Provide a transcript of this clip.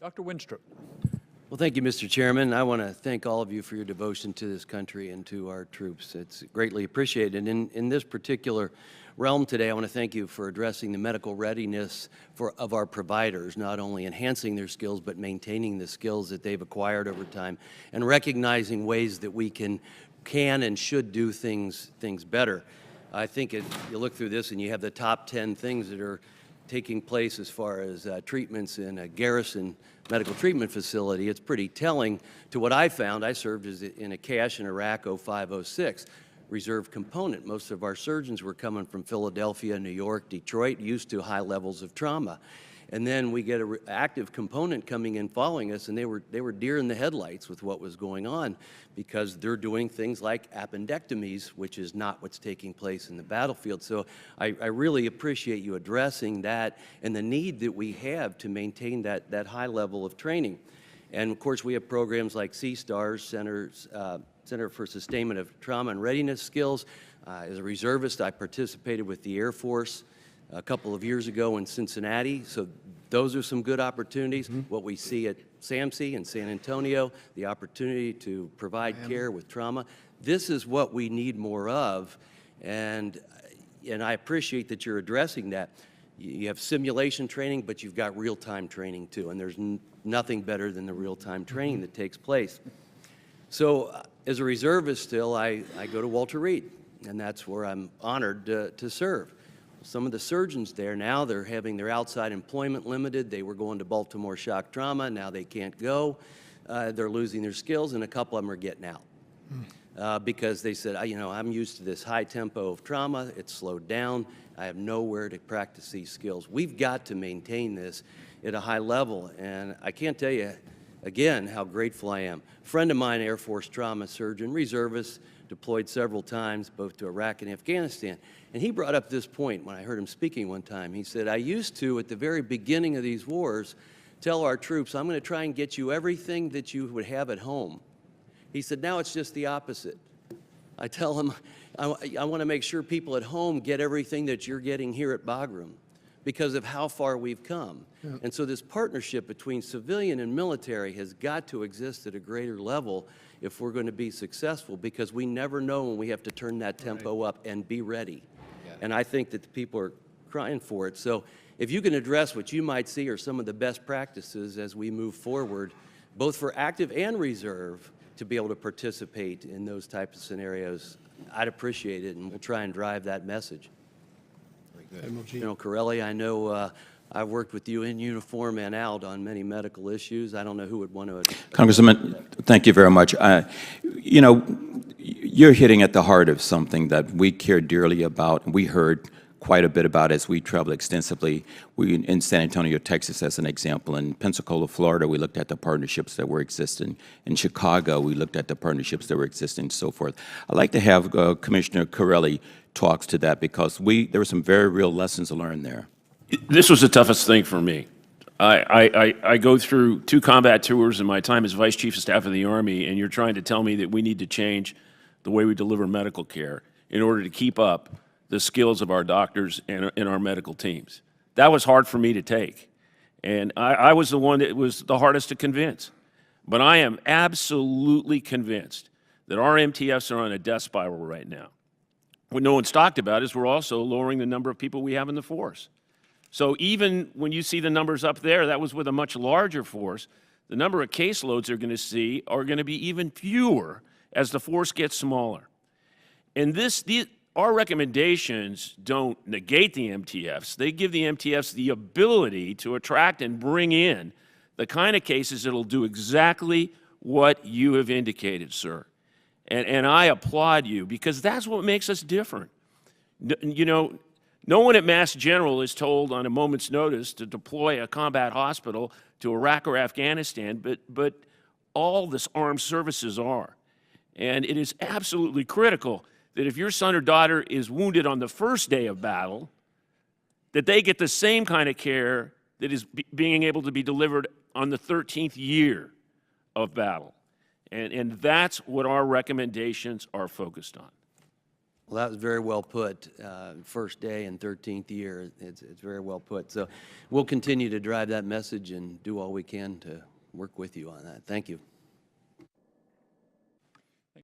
Dr. Wenstrup. Well, thank you, Mr. Chairman. I want to thank all of you for your devotion to this country and to our troops. It's greatly appreciated. In this particular realm today, I want to thank you for addressing the medical readiness of our providers, not only enhancing their skills, but maintaining the skills that they've acquired over time, and recognizing ways that we can and should do things better. I think you look through this and you have the top 10 things that are taking place as far as treatments in a garrison medical treatment facility. It's pretty telling to what I found. I served in a cache in Iraq 05-06, reserve component. Most of our surgeons were coming from Philadelphia, New York, Detroit, used to high levels of trauma. And then we get an active component coming in following us, and they were deer in the headlights with what was going on, because they're doing things like appendectomies, which is not what's taking place in the battlefield. So I really appreciate you addressing that and the need that we have to maintain that high level of training. And of course, we have programs like C-STARS, Center for Sustainment of Trauma and Readiness Skills. As a reservist, I participated with the Air Force a couple of years ago in Cincinnati. So those are some good opportunities. What we see at SAMC in San Antonio, the opportunity to provide care with trauma. This is what we need more of, and I appreciate that you're addressing that. You have simulation training, but you've got real-time training too, and there's nothing better than the real-time training that takes place. So as a reservist still, I go to Walter Reed, and that's where I'm honored to serve. Some of the surgeons there now, they're having their outside employment limited. They were going to Baltimore shock trauma. Now they can't go. They're losing their skills, and a couple of them are getting out because they said, you know, I'm used to this high tempo of trauma. It's slowed down. I have nowhere to practice these skills. We've got to maintain this at a high level, and I can't tell you, again, how grateful I am. A friend of mine, Air Force trauma surgeon, reservist, deployed several times, both to Iraq and Afghanistan. And he brought up this point when I heard him speaking one time. He said, I used to, at the very beginning of these wars, tell our troops, I'm going to try and get you everything that you would have at home. He said, now it's just the opposite. I tell them, I want to make sure people at home get everything that you're getting here at Bagram because of how far we've come. Yeah. And so this partnership between civilian and military has got to exist at a greater level if we're going to be successful, because we never know when we have to turn that tempo up and be ready. Yeah. And I think that the people are crying for it. So if you can address what you might see are some of the best practices as we move forward, both for active and reserve, to be able to participate in those types of scenarios, I'd appreciate it, and we'll try and drive that message. General Corelli, I know I've worked with you in uniform and out on many medical issues. I don't know who would want to. Congressman, thank you very much. You know, you're hitting at the heart of something that we care dearly about, and we heard quite a bit about as we traveled extensively. We in San Antonio, Texas, as an example. In Pensacola, Florida, we looked at the partnerships that were existing. In Chicago, we looked at the partnerships that were existing and so forth. I'd like to have Commissioner Corelli talks to that, because there were some very real lessons learned there. This was the toughest thing for me. I go through 2 combat tours in my time as Vice Chief of Staff of the Army, and you're trying to tell me that we need to change the way we deliver medical care in order to keep up the skills of our doctors and our medical teams. That was hard for me to take. And I was the one that was the hardest to convince. But I am absolutely convinced that our MTFs are on a death spiral right now. What no one's talked about is we're also lowering the number of people we have in the force. So even when you see the numbers up there, that was with a much larger force. The number of caseloads they're going to see are going to be even fewer as the force gets smaller. And our recommendations don't negate the MTFs. They give the MTFs the ability to attract and bring in the kind of cases that'll do exactly what you have indicated, sir. And I applaud you, because that's what makes us different. You know, no one at Mass General is told on a moment's notice to deploy a combat hospital to Iraq or Afghanistan, but all this armed services are. And it is absolutely critical that if your son or daughter is wounded on the first day of battle, that they get the same kind of care that is being able to be delivered on the 13th year of battle. And that's what our recommendations are focused on. Well, that was very well put. First day and 13th year, it's very well put. So we'll continue to drive that message and do all we can to work with you on that. Thank you.